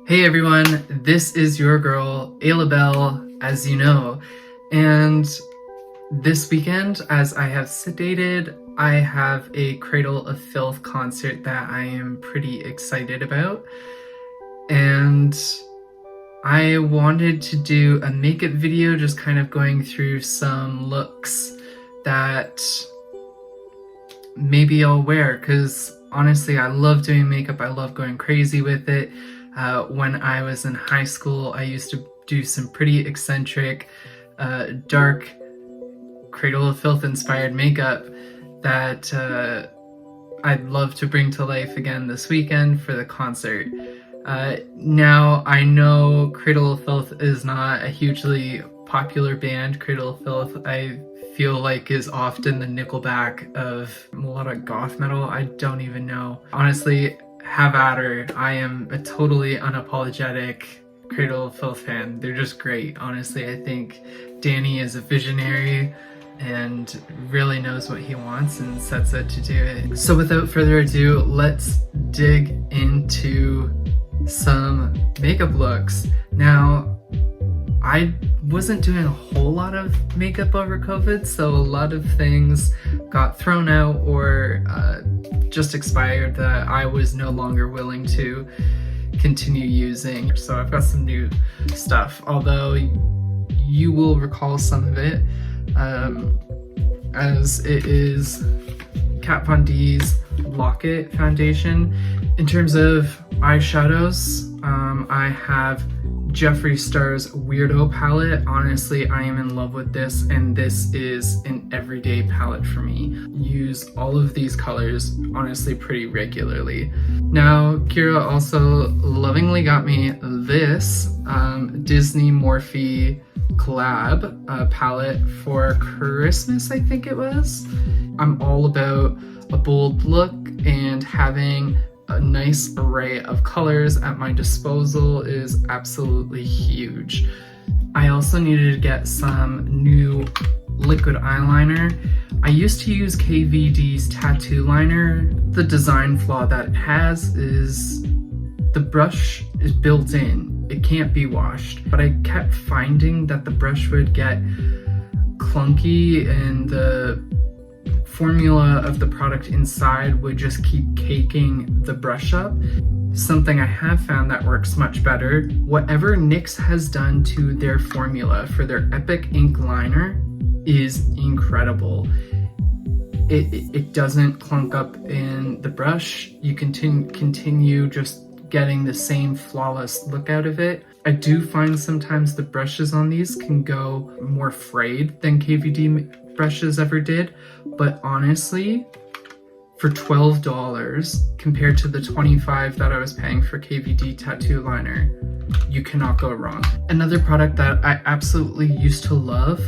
Hey everyone, this is your girl, Ayla Bell, as you know, and this weekend, as I have sedated, I have a Cradle of Filth concert that I am pretty excited about, and I wanted to do a makeup video just kind of going through some looks that maybe I'll wear, because honestly I love doing makeup, I love going crazy with it. When I was in high school, I used to do some pretty eccentric, dark Cradle of Filth inspired makeup that I'd love to bring to life again this weekend for the concert. Now, I know Cradle of Filth is not a hugely popular band. Cradle of Filth, I feel like, is often the Nickelback of melodic goth metal. I don't even know. Honestly, have at her. I am a totally unapologetic Cradle of Filth fan. They're just great. Honestly, I think Danny is a visionary and really knows what he wants and sets out to do it. So without further ado, let's dig into some makeup looks. Now, I wasn't doing a whole lot of makeup over COVID, so a lot of things got thrown out or just expired that I was no longer willing to continue using. So I've got some new stuff, although you will recall some of it, as it is Kat Von D's Locket foundation. In terms of eyeshadows, I have Jeffree Star's Weirdo palette. Honestly, I am in love with this, and this is an everyday palette for me. Use all of these colors, honestly, pretty regularly. Now, Kira also lovingly got me this Disney Morphe collab palette for Christmas, I think it was. I'm all about a bold look, and having a nice array of colors at my disposal is absolutely huge. I also needed to get some new liquid eyeliner. I used to use KVD's tattoo liner. The design flaw that it has is the brush is built in. It can't be washed. But I kept finding that the brush would get clunky and the formula of the product inside would just keep caking the brush up. Something I have found that works much better, whatever NYX has done to their formula for their Epic Ink liner is incredible. It doesn't clunk up in the brush. You continue just getting the same flawless look out of it. I do find sometimes the brushes on these can go more frayed than KVD brushes ever did, but honestly, for $12 compared to the $25 that I was paying for KVD tattoo liner, you cannot go wrong. Another product that I absolutely used to love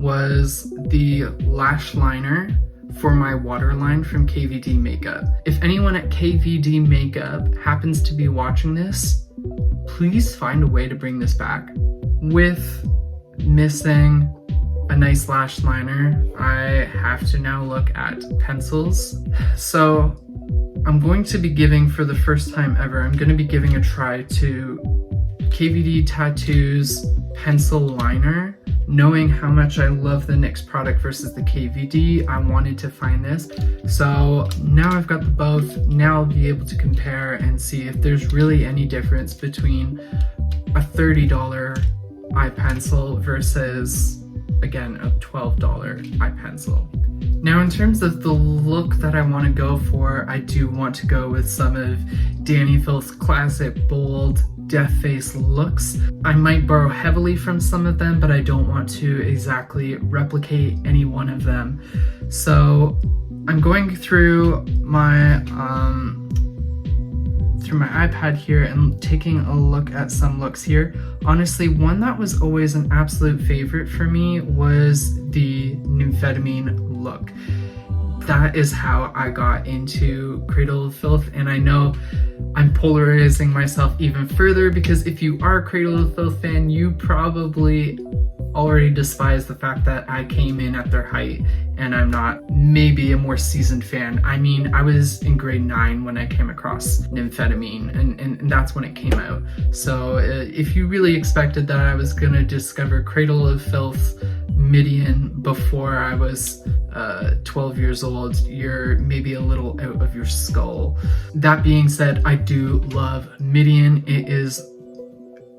was the lash liner for my waterline from KVD Makeup. If anyone at KVD Makeup happens to be watching this, please find a way to bring this back. With missing a nice lash liner, I have to now look at pencils. So I'm going to be giving, for the first time ever, I'm going to be giving a try to KVD Tattoo's pencil liner. Knowing how much I love the NYX product versus the KVD, I wanted to find this. So now I've got the both. Now I'll be able to compare and see if there's really any difference between a $30 eye pencil versus, again, a $12 eye pencil. Now, in terms of the look that I want to go for, I do want to go with some of Danny Filth's classic bold death face looks. I might borrow heavily from some of them, but I don't want to exactly replicate any one of them. So I'm going through my iPad here and taking a look at some looks here. Honestly, one that was always an absolute favorite for me was the Nymphetamine look. that is how I got into Cradle of Filth, and I know I'm polarizing myself even further because if you are a Cradle of Filth fan, you probably already despise the fact that I came in at their height and I'm not maybe a more seasoned fan. I mean, I was in grade 9 when I came across Nymphetamine, and that's when it came out. So if you really expected that I was gonna discover Cradle of Filth Midian before I was 12 years old, you're maybe a little out of your skull. That being said, I do love Midian. It is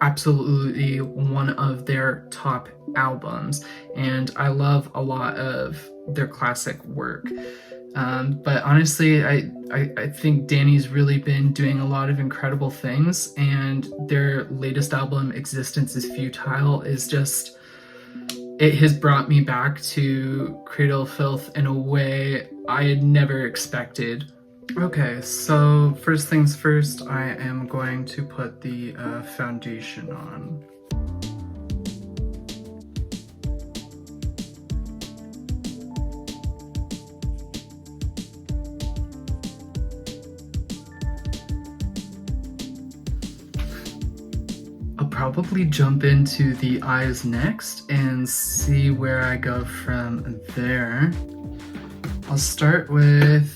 absolutely one of their top albums, and I love a lot of their classic work. But honestly, I think Danny's really been doing a lot of incredible things, and their latest album, Existence is Futile, is just, it has brought me back to Cradle of Filth in a way I had never expected. Okay, so first things first, I am going to put the foundation on. I'll probably jump into the eyes next and see where I go from there. I'll start with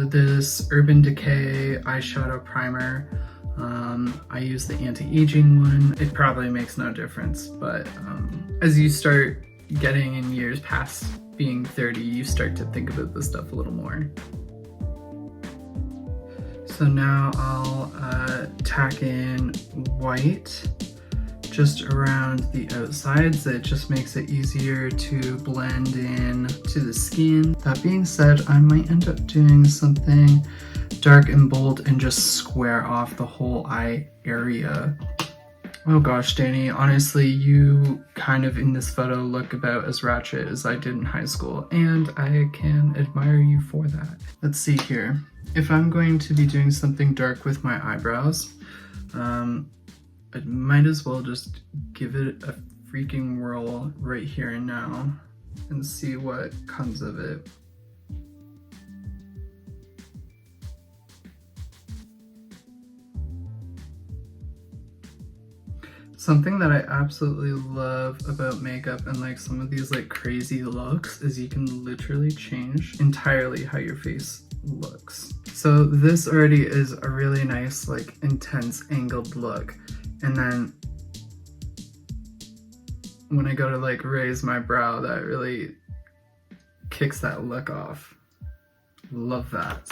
this Urban Decay eyeshadow primer. I use the anti-aging one. It probably makes no difference, but as you start getting in years past being 30, you start to think about this stuff a little more. So now I'll tack in white just around the outsides. It just makes it easier to blend in to the skin. That being said, I might end up doing something dark and bold and just square off the whole eye area. Oh gosh, Danny, honestly, you kind of in this photo look about as ratchet as I did in high school, and I can admire you for that. Let's see here. If I'm going to be doing something dark with my eyebrows, I might as well just give it a freaking whirl right here and now and see what comes of it. Something that I absolutely love about makeup and like some of these like crazy looks is you can literally change entirely how your face looks. So this already is a really nice like intense angled look. And then when I go to like raise my brow, that really kicks that look off. Love that.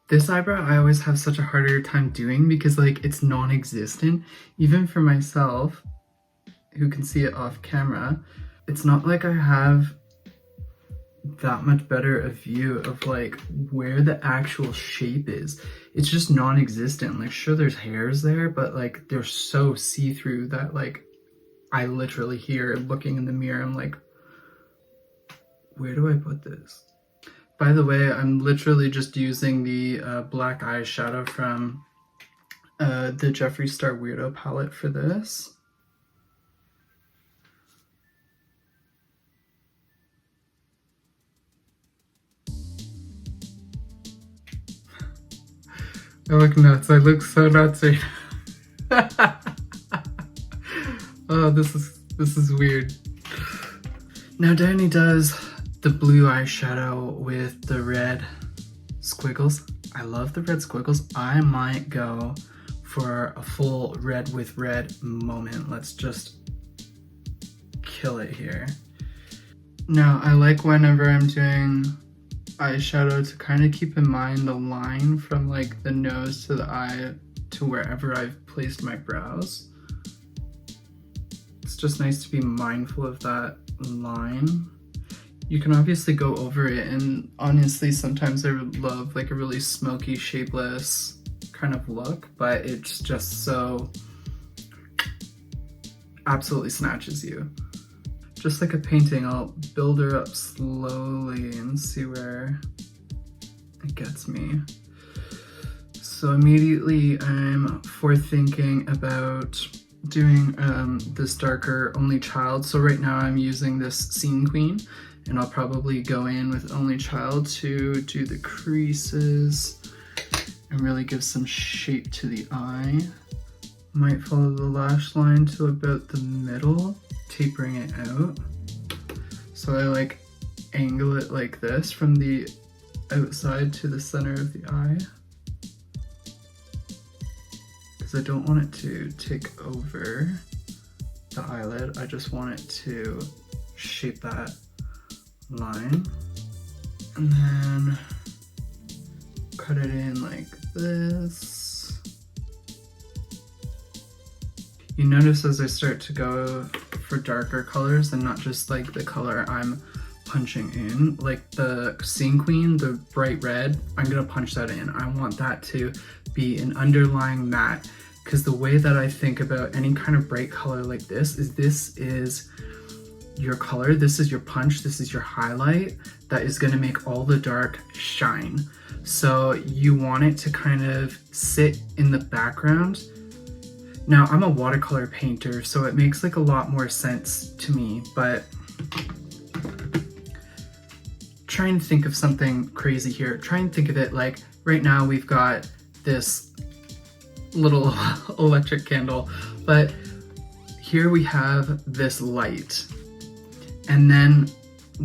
This eyebrow I always have such a harder time doing because like it's non-existent. Even for myself, who can see it off camera, it's not like I have that much better a view of like where the actual shape is. It's just non-existent. Like sure there's hairs there, but like they're so see-through that like I literally hear looking in the mirror, I'm like, where do I put this? By the way, I'm literally just using the black eyeshadow from the Jeffree Star Weirdo palette for this. I look nuts. I look so nuts right now. Oh, this is weird. Now Danny does the blue eyeshadow with the red squiggles. I love the red squiggles. I might go for a full red with red moment. Let's just kill it here. Now I like whenever I'm doing eyeshadow to kind of keep in mind the line from like the nose to the eye to wherever I've placed my brows. It's just nice to be mindful of that line. You can obviously go over it, and honestly sometimes I would love like a really smoky, shapeless kind of look, but it's just so absolutely snatches you. Just like a painting, I'll build her up slowly and see where it gets me. So immediately I'm forethinking about doing this darker Only Child. So right now I'm using this Scene Queen, And I'll probably go in with Only Child to do the creases and really give some shape to the eye. Might follow the lash line to about the middle, tapering it out. So I like angle it like this from the outside to the center of the eye, because I don't want it to take over the eyelid. I just want it to shape that line, and then cut it in like this. You notice as I start to go for darker colors and not just like the color I'm punching in, like the Scene Queen, the bright red, I'm gonna punch that in. I want that to be an underlying matte, because the way that I think about any kind of bright color like this is your color, this is your punch, this is your highlight that is gonna make all the dark shine. So you want it to kind of sit in the background. Now I'm a watercolor painter, so it makes like a lot more sense to me, but try and think of something crazy here. Try and think of it like right now we've got this little electric candle, but here we have this light, and then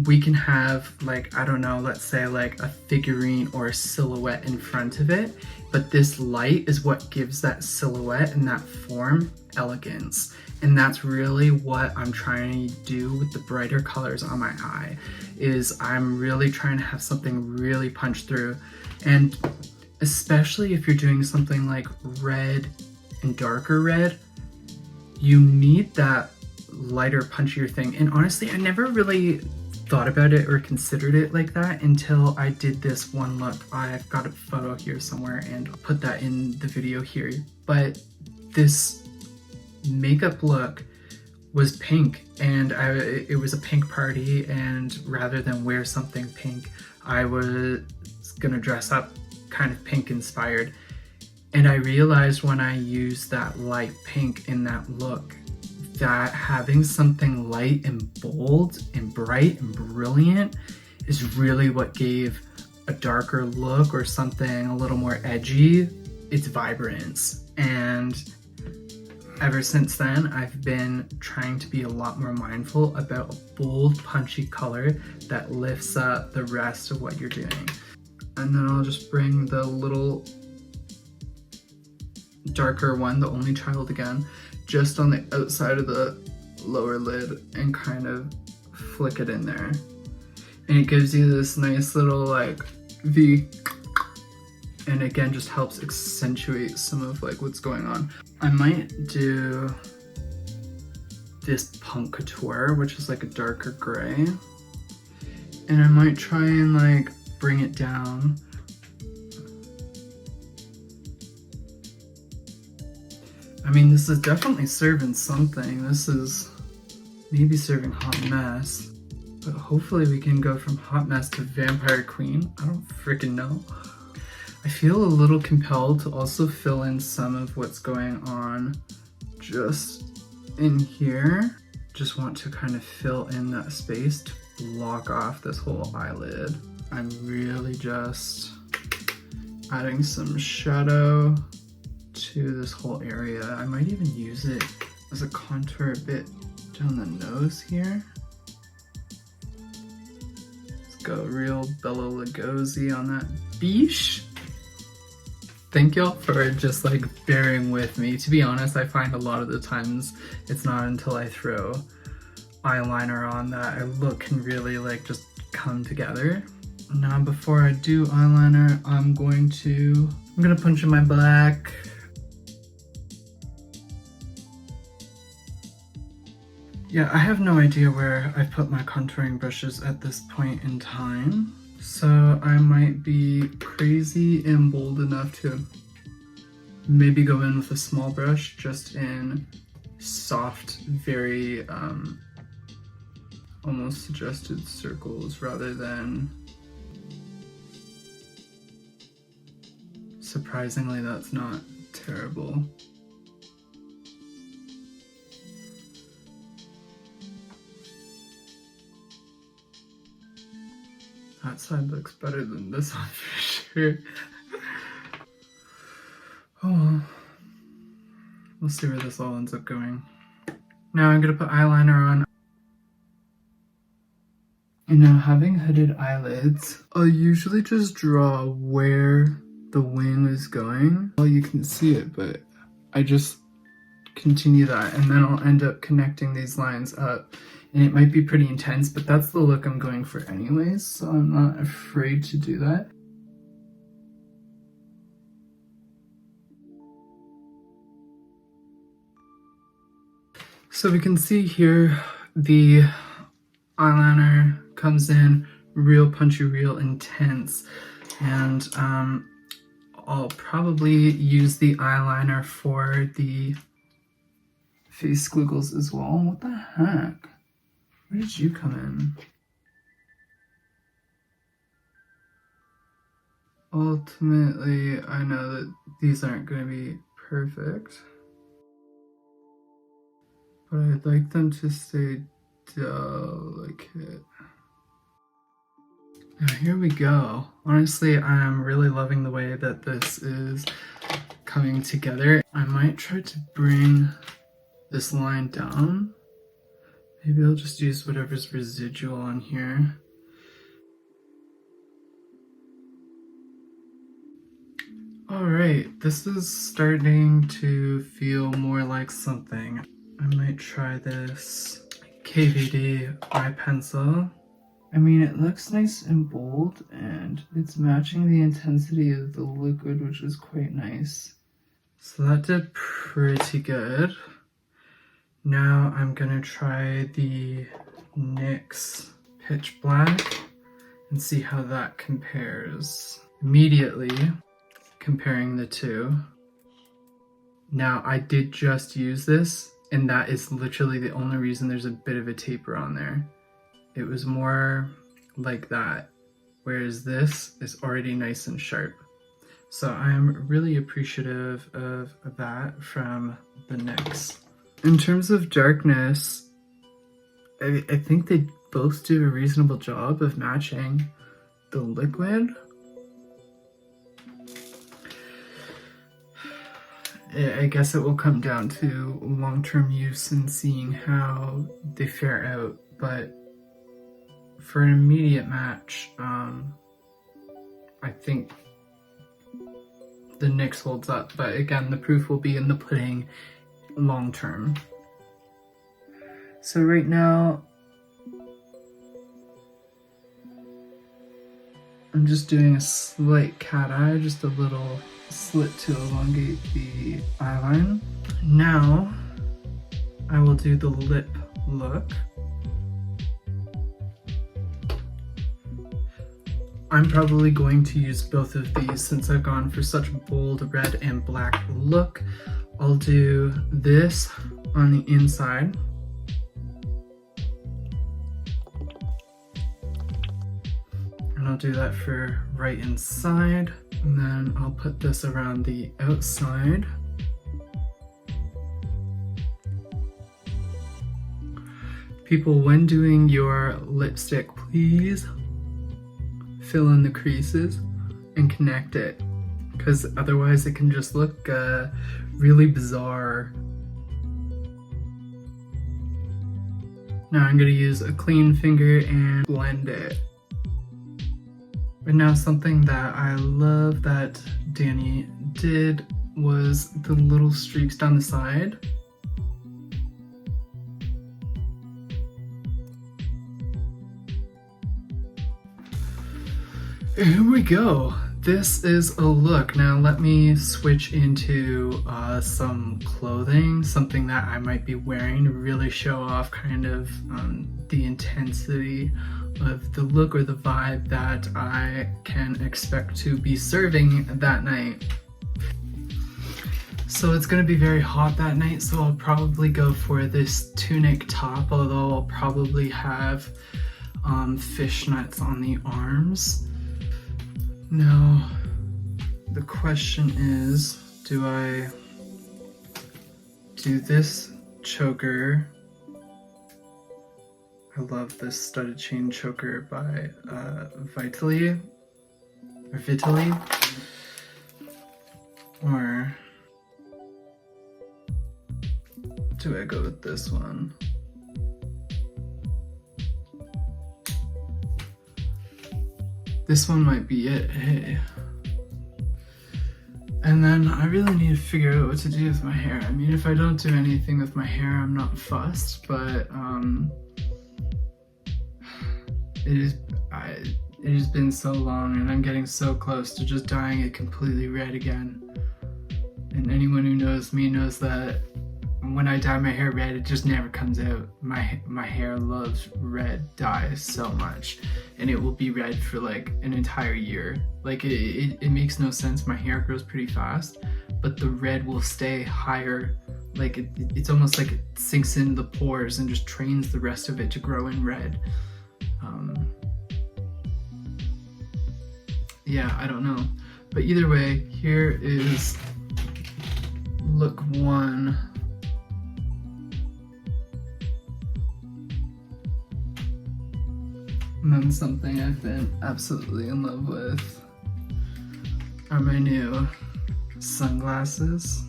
we can have like, I don't know, let's say like a figurine or a silhouette in front of it, but this light is what gives that silhouette and that form elegance. And that's really what I'm trying to do with the brighter colors on my eye, is I'm really trying to have something really punch through. And especially if you're doing something like red and darker red, you need that lighter, punchier thing. And honestly, I never really thought about it or considered it like that until I did this one look. I've got a photo here somewhere and I'll put that in the video here. But this makeup look was pink, and it was a pink party, and rather than wear something pink, I was gonna dress up kind of pink inspired. And I realized when I used that light pink in that look, that having something light and bold and bright and brilliant is really what gave a darker look or something a little more edgy its vibrance. And ever since then, I've been trying to be a lot more mindful about a bold, punchy color that lifts up the rest of what you're doing. And then I'll just bring the little darker one, the Only Child again, just on the outside of the lower lid and kind of flick it in there. And it gives you this nice little like V, and again just helps accentuate some of like what's going on. I might do this Punk Couture, which is like a darker gray, and I might try and like bring it down. I mean, this is definitely serving something. This is maybe serving Hot Mess, but hopefully we can go from Hot Mess to Vampire Queen. I don't freaking know. I feel a little compelled to also fill in some of what's going on just in here. Just want to kind of fill in that space to block off this whole eyelid. I'm really just adding some shadow to this whole area. I might even use it as a contour a bit down the nose here. Let's go real Bella Lugosi on that beesh. Thank y'all for just like bearing with me. To be honest, I find a lot of the times it's not until I throw eyeliner on that a look can really like just come together. Now before I do eyeliner, I'm gonna punch in my black. Yeah, I have no idea where I put my contouring brushes at this point in time. So I might be crazy and bold enough to maybe go in with a small brush just in soft, very almost suggested circles rather than, surprisingly that's not terrible. That side looks better than this one for sure. Oh well. We'll see where this all ends up going. Now I'm gonna put eyeliner on. And now, having hooded eyelids, I'll usually just draw where the wing is going. Well, you can see it, but I just continue that, and then I'll end up connecting these lines up. And it might be pretty intense, but that's the look I'm going for anyways, so I'm not afraid to do that. So we can see here the eyeliner comes in real punchy, real intense, and I'll probably use the eyeliner for the face squiggles as well. What the heck? Where did you come in? Ultimately, I know that these aren't going to be perfect, but I'd like them to stay delicate. Now here we go. Honestly, I'm really loving the way that this is coming together. I might try to bring this line down. Maybe I'll just use whatever's residual on here. Alright, this is starting to feel more like something. I might try this KVD eye pencil. I mean, it looks nice and bold, and it's matching the intensity of the liquid, which is quite nice. So that did pretty good. Now I'm gonna try the NYX Pitch Black and see how that compares. Immediately comparing the two. Now I did just use this, and that is literally the only reason there's a bit of a taper on there. It was more like that, whereas this is already nice and sharp. So I'm really appreciative of that from the NYX. In terms of darkness, I think they both do a reasonable job of matching the liquid. I guess it will come down to long-term use and seeing how they fare out, but for an immediate match, I think the NYX holds up, but again, the proof will be in the pudding long term. So right now, I'm just doing a slight cat eye, just a little slit to elongate the eyeline. Now, I will do the lip look. I'm probably going to use both of these since I've gone for such a bold red and black look. I'll do this on the inside. And I'll do that for right inside. And then I'll put this around the outside. People, when doing your lipstick, please fill in the creases and connect it, because otherwise it can just look really bizarre. Now I'm going to use a clean finger and blend it. But now something that I love that Danny did was the little streaks down the side. Here we go. This is a look. Now let me switch into some clothing, something that I might be wearing to really show off kind of the intensity of the look or the vibe that I can expect to be serving that night. So it's going to be very hot that night, so I'll probably go for this tunic top, although I'll probably have fishnets on the arms. Now, the question is, do I do this choker I love this studded chain choker by Vitally, or Vitally, or do I go with this one? This one might be it, hey. And then I really need to figure out what to do with my hair. I mean, if I don't do anything with my hair, I'm not fussed, but it has been so long and I'm getting so close to just dyeing it completely red again. And anyone who knows me knows that when I dye my hair red, it just never comes out. My hair loves red dye so much, and it will be red for like an entire year. Like it makes no sense. My hair grows pretty fast, but the red will stay higher. Like it's almost like it sinks into the pores and just trains the rest of it to grow in red. Yeah, I don't know. But either way, here is look one. And then something I've been absolutely in love with are my new sunglasses.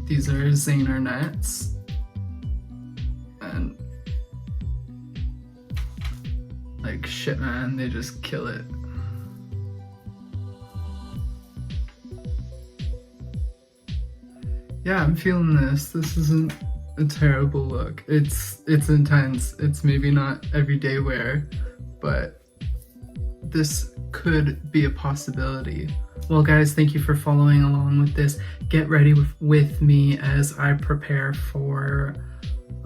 These are Zaner nets, and like shit, man, they just kill it. Yeah, I'm feeling this. This isn't a terrible look. It's intense. It's maybe not everyday wear, but this could be a possibility. Well guys, thank you for following along with this. Get ready with me as I prepare for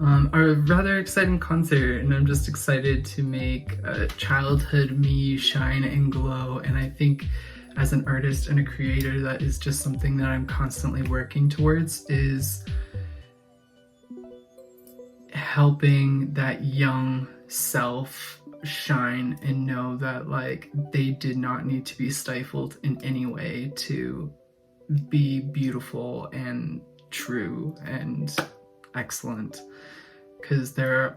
a rather exciting concert, and I'm just excited to make childhood me shine and glow. And I think as an artist and a creator, that is just something that I'm constantly working towards, is helping that young self shine and know that like they did not need to be stifled in any way to be beautiful and true and excellent, because there are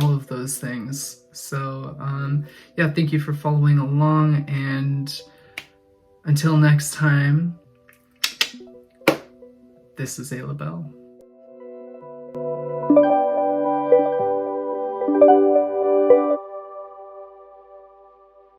all of those things. So yeah, thank you for following along, and until next time, this is Ayla Bell.